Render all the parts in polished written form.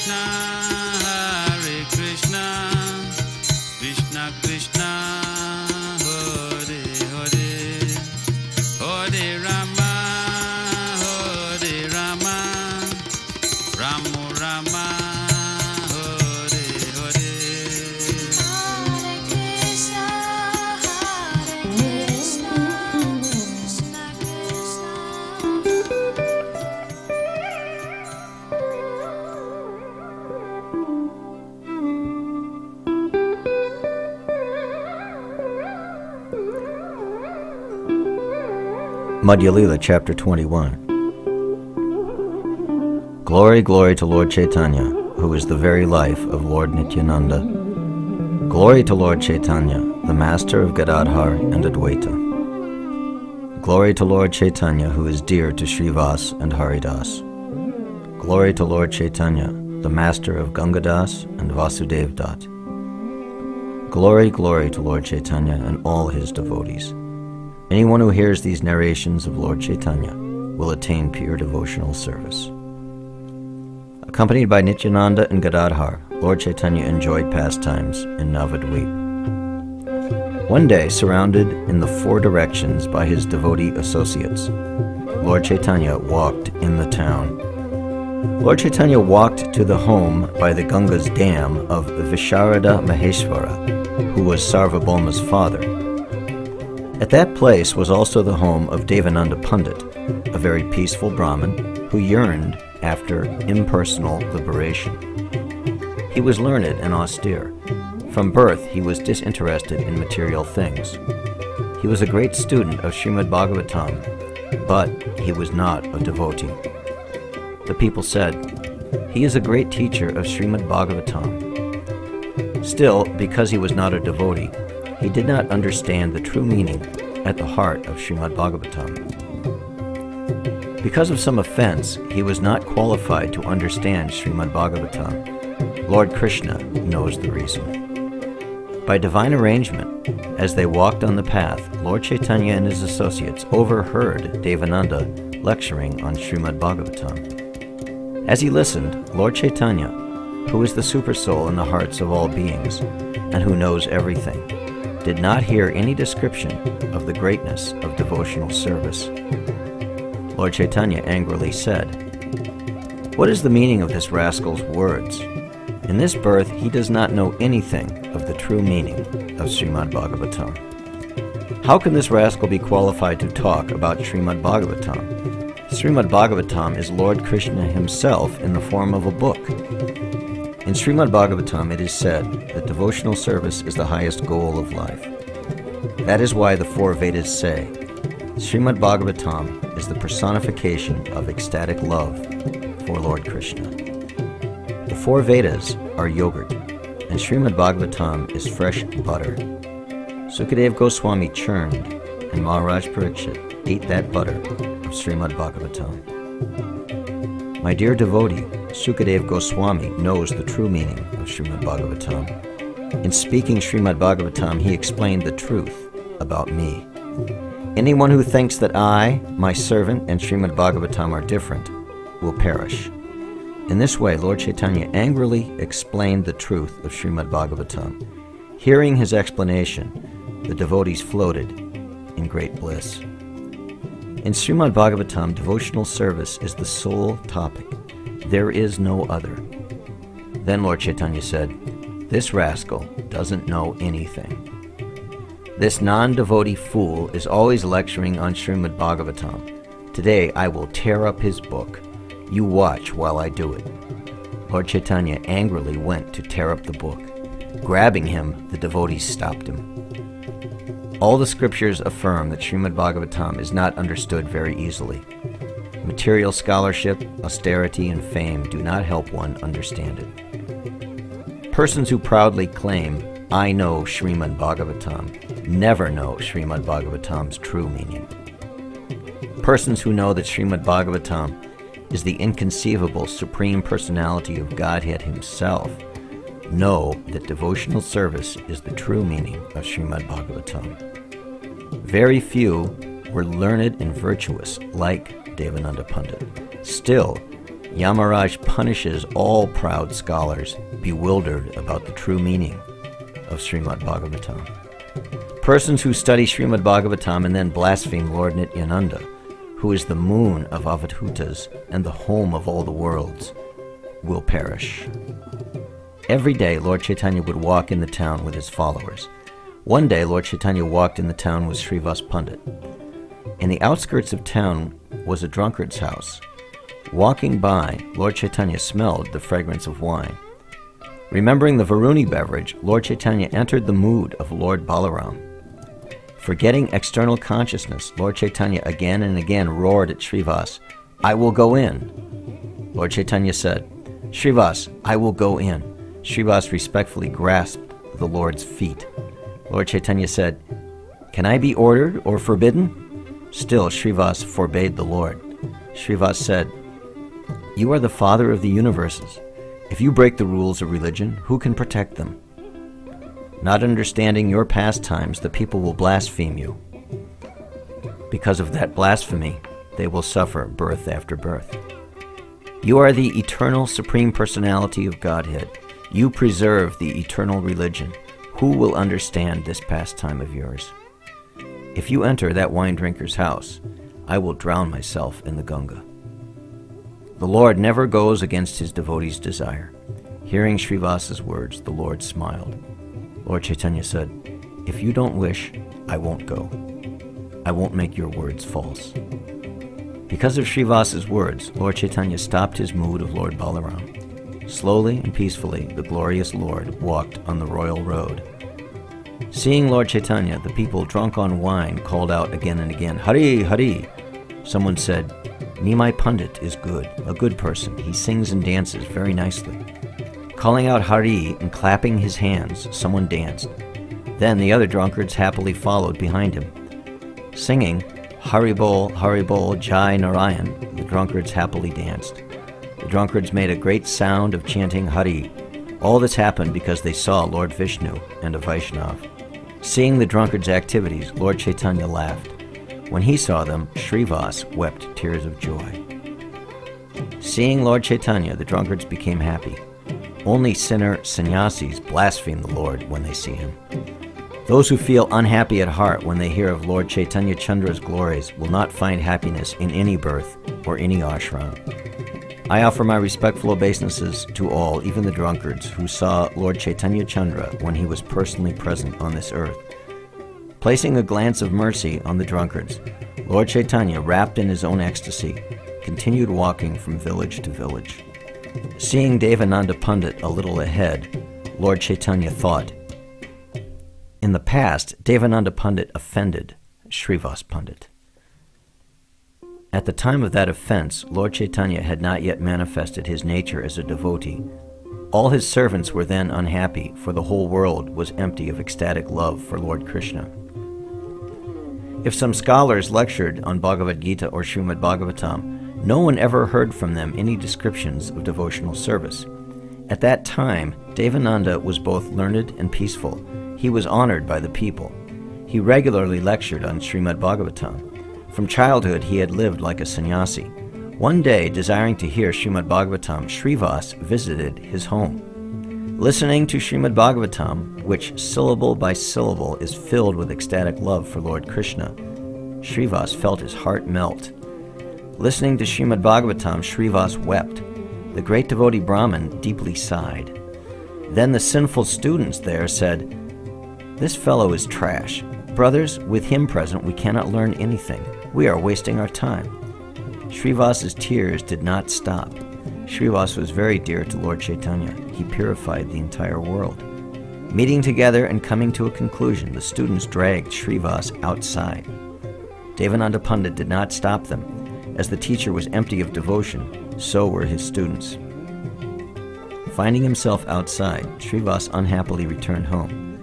Krishna, Hare Krishna, Krishna Krishna, Hare Hare, Hare Rama, Hare Rama, Rama Rama, Hare Hare. Hare Krishna, Hare Krishna, Krishna Krishna. Madhya Lila, Chapter 21. Glory, glory to Lord Chaitanya, who is the very life of Lord Nityananda. Glory to Lord Chaitanya, the master of Gadadhar and Advaita. Glory to Lord Chaitanya, who is dear to Srivas and Haridas. Glory to Lord Chaitanya, the master of Gangadas and Vasudev Dat. Glory, glory to Lord Chaitanya and all his devotees. Anyone who hears these narrations of Lord Chaitanya will attain pure devotional service. Accompanied by Nityananda and Gadadhar, Lord Chaitanya enjoyed pastimes in Navadvip. One day, surrounded in the four directions by his devotee associates, Lord Chaitanya walked in the town. Lord Chaitanya walked to the home by the Ganga's dam of Visharada Maheshwara, who was Sarvabhauma's father. At that place was also the home of Devananda Pandit, a very peaceful Brahmin who yearned after impersonal liberation. He was learned and austere. From birth, he was disinterested in material things. He was a great student of Srimad Bhagavatam, but he was not a devotee. The people said, "He is a great teacher of Srimad Bhagavatam." Still, because he was not a devotee, he did not understand the true meaning at the heart of Srimad Bhagavatam. Because of some offense, he was not qualified to understand Srimad Bhagavatam. Lord Krishna knows the reason. By divine arrangement, as they walked on the path, Lord Chaitanya and his associates overheard Devananda lecturing on Srimad Bhagavatam. As he listened, Lord Chaitanya, who is the supersoul in the hearts of all beings and who knows everything, did not hear any description of the greatness of devotional service. Lord Chaitanya angrily said, "What is the meaning of this rascal's words? In this birth he does not know anything of the true meaning of Srimad Bhagavatam. How can this rascal be qualified to talk about Srimad Bhagavatam? Srimad Bhagavatam is Lord Krishna himself in the form of a book. In Srimad Bhagavatam it is said that devotional service is the highest goal of life. That is why the four Vedas say, Srimad Bhagavatam is the personification of ecstatic love for Lord Krishna. The four Vedas are yogurt, and Srimad Bhagavatam is fresh butter. Sukadeva Goswami churned, and Maharaj Parikshit ate that butter of Srimad Bhagavatam. My dear devotee, Sukadeva Goswami knows the true meaning of Srimad Bhagavatam. In speaking Srimad Bhagavatam, he explained the truth about me. Anyone who thinks that I, my servant, and Srimad Bhagavatam are different will perish. In this way, Lord Chaitanya angrily explained the truth of Srimad Bhagavatam. Hearing his explanation, the devotees floated in great bliss. In Srimad Bhagavatam, devotional service is the sole topic. There is no other. Then Lord Chaitanya said, "This rascal doesn't know anything. This non-devotee fool is always lecturing on Srimad Bhagavatam. Today I will tear up his book. You watch while I do it." Lord Chaitanya angrily went to tear up the book. Grabbing him, the devotees stopped him. All the scriptures affirm that Srimad Bhagavatam is not understood very easily. Material scholarship, austerity, and fame do not help one understand it. Persons who proudly claim, "I know Srimad Bhagavatam," never know Srimad Bhagavatam's true meaning. Persons who know that Srimad Bhagavatam is the inconceivable Supreme Personality of Godhead Himself know that devotional service is the true meaning of Srimad Bhagavatam. Very few were learned and virtuous like Devananda Pandit. Still, Yamaraj punishes all proud scholars bewildered about the true meaning of Srimad Bhagavatam. Persons who study Srimad Bhagavatam and then blaspheme Lord Nityananda, who is the moon of Avadhutas and the home of all the worlds, will perish. Every day, Lord Chaitanya would walk in the town with his followers. One day, Lord Chaitanya walked in the town with Srivas Pandit. In the outskirts of town was a drunkard's house. Walking by, Lord Chaitanya smelled the fragrance of wine. Remembering the Varuni beverage, Lord Chaitanya entered the mood of Lord Balaram. Forgetting external consciousness, Lord Chaitanya again and again roared at Srivas, "I will go in." Lord Chaitanya said, "Srivas, I will go in." Srivas respectfully grasped the Lord's feet. Lord Chaitanya said, "Can I be ordered or forbidden?" Still, Srivas forbade the Lord. Srivas said, "You are the Father of the universes. If you break the rules of religion, who can protect them? Not understanding your pastimes, the people will blaspheme you. Because of that blasphemy, they will suffer birth after birth. You are the eternal Supreme Personality of Godhead. You preserve the eternal religion. Who will understand this pastime of yours? If you enter that wine drinker's house, I will drown myself in the Ganga." The Lord never goes against his devotees' desire. Hearing Srivas's words, the Lord smiled. Lord Chaitanya said, "If you don't wish, I won't go. I won't make your words false." Because of Srivas's words, Lord Chaitanya stopped his mood of Lord Balaram. Slowly and peacefully, the glorious Lord walked on the royal road. Seeing Lord Chaitanya, the people drunk on wine called out again and again, "Hari, Hari!" Someone said, "Nimai Pandit is good, a good person. He sings and dances very nicely." Calling out Hari and clapping his hands, someone danced. Then the other drunkards happily followed behind him. Singing, Hari Bol, Jai Narayan, the drunkards happily danced. The drunkards made a great sound of chanting Hari. All this happened because they saw Lord Vishnu and a Vaishnava. Seeing the drunkards' activities, Lord Chaitanya laughed. When he saw them, Srivas wept tears of joy. Seeing Lord Chaitanya, the drunkards became happy. Only sinner sannyasis blaspheme the Lord when they see him. Those who feel unhappy at heart when they hear of Lord Chaitanya Chandra's glories will not find happiness in any birth or any ashram. I offer my respectful obeisances to all, even the drunkards, who saw Lord Chaitanya Chandra when he was personally present on this earth. Placing a glance of mercy on the drunkards, Lord Chaitanya, wrapped in his own ecstasy, continued walking from village to village. Seeing Devananda Pandit a little ahead, Lord Chaitanya thought, in the past, Devananda Pandit offended Srivas Pandit. At the time of that offense, Lord Chaitanya had not yet manifested his nature as a devotee. All his servants were then unhappy, for the whole world was empty of ecstatic love for Lord Krishna. If some scholars lectured on Bhagavad Gita or Srimad Bhagavatam, no one ever heard from them any descriptions of devotional service. At that time, Devananda was both learned and peaceful. He was honored by the people. He regularly lectured on Srimad Bhagavatam. From childhood, he had lived like a sannyasi. One day, desiring to hear Srimad Bhagavatam, Srivas visited his home. Listening to Srimad Bhagavatam, which syllable by syllable is filled with ecstatic love for Lord Krishna, Srivas felt his heart melt. Listening to Srimad Bhagavatam, Srivas wept. The great devotee Brahmin deeply sighed. Then the sinful students there said, "This fellow is trash. Brothers, with him present, we cannot learn anything. We are wasting our time." Srivas's tears did not stop. Srivas was very dear to Lord Chaitanya. He purified the entire world. Meeting together and coming to a conclusion, the students dragged Srivas outside. Devananda Pandit did not stop them. As the teacher was empty of devotion, so were his students. Finding himself outside, Srivas unhappily returned home.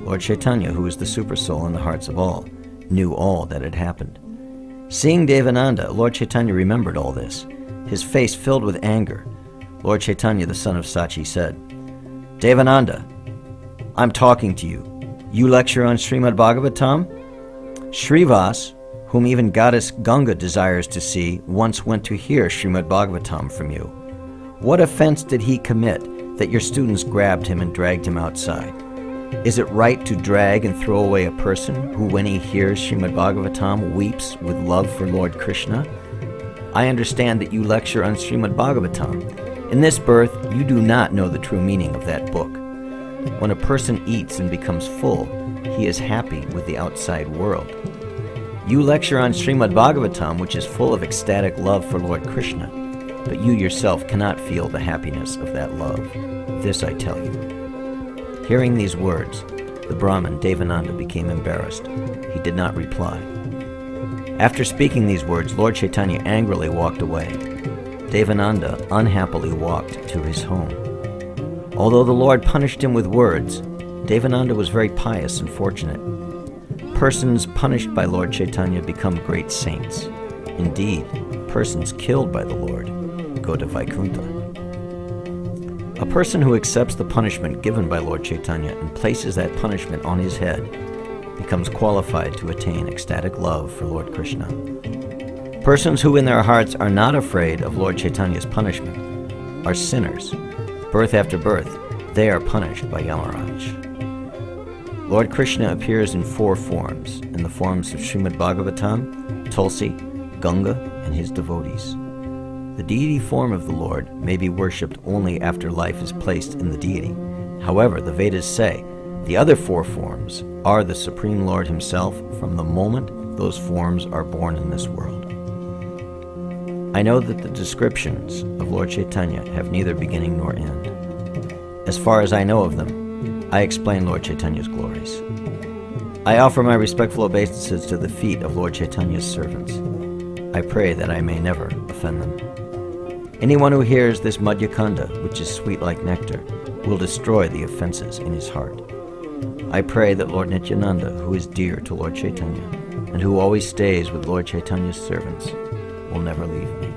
Lord Chaitanya, who is the supersoul in the hearts of all, knew all that had happened. Seeing Devananda, Lord Chaitanya remembered all this. His face filled with anger. Lord Chaitanya, the son of Sachi, said, "Devananda, I'm talking to you. You lecture on Srimad Bhagavatam? Srivas, whom even goddess Ganga desires to see, once went to hear Srimad Bhagavatam from you. What offense did he commit that your students grabbed him and dragged him outside? Is it right to drag and throw away a person who, when he hears Srimad Bhagavatam, weeps with love for Lord Krishna? I understand that you lecture on Srimad Bhagavatam. In this birth, you do not know the true meaning of that book. When a person eats and becomes full, he is happy with the outside world. You lecture on Srimad Bhagavatam, which is full of ecstatic love for Lord Krishna, but you yourself cannot feel the happiness of that love. This I tell you. Hearing these words, the Brahmin Devananda became embarrassed. He did not reply. After speaking these words, Lord Chaitanya angrily walked away. Devananda unhappily walked to his home. Although the Lord punished him with words, Devananda was very pious and fortunate. Persons punished by Lord Chaitanya become great saints. Indeed, persons killed by the Lord go to Vaikuntha. A person who accepts the punishment given by Lord Chaitanya and places that punishment on his head becomes qualified to attain ecstatic love for Lord Krishna. Persons who in their hearts are not afraid of Lord Chaitanya's punishment are sinners. Birth after birth, they are punished by Yamaraj. Lord Krishna appears in 4 forms, in the forms of Srimad Bhagavatam, Tulasi, Ganga, and his devotees. The deity form of the Lord may be worshipped only after life is placed in the deity. However, the Vedas say the other 4 forms are the Supreme Lord himself from the moment those forms are born in this world. I know that the descriptions of Lord Chaitanya have neither beginning nor end. As far as I know of them, I explain Lord Chaitanya's glories. I offer my respectful obeisances to the feet of Lord Chaitanya's servants. I pray that I may never offend them. Anyone who hears this Madhya khanda, which is sweet like nectar, will destroy the offenses in his heart. I pray that Lord Nityananda, who is dear to Lord Chaitanya, and who always stays with Lord Chaitanya's servants, will never leave me.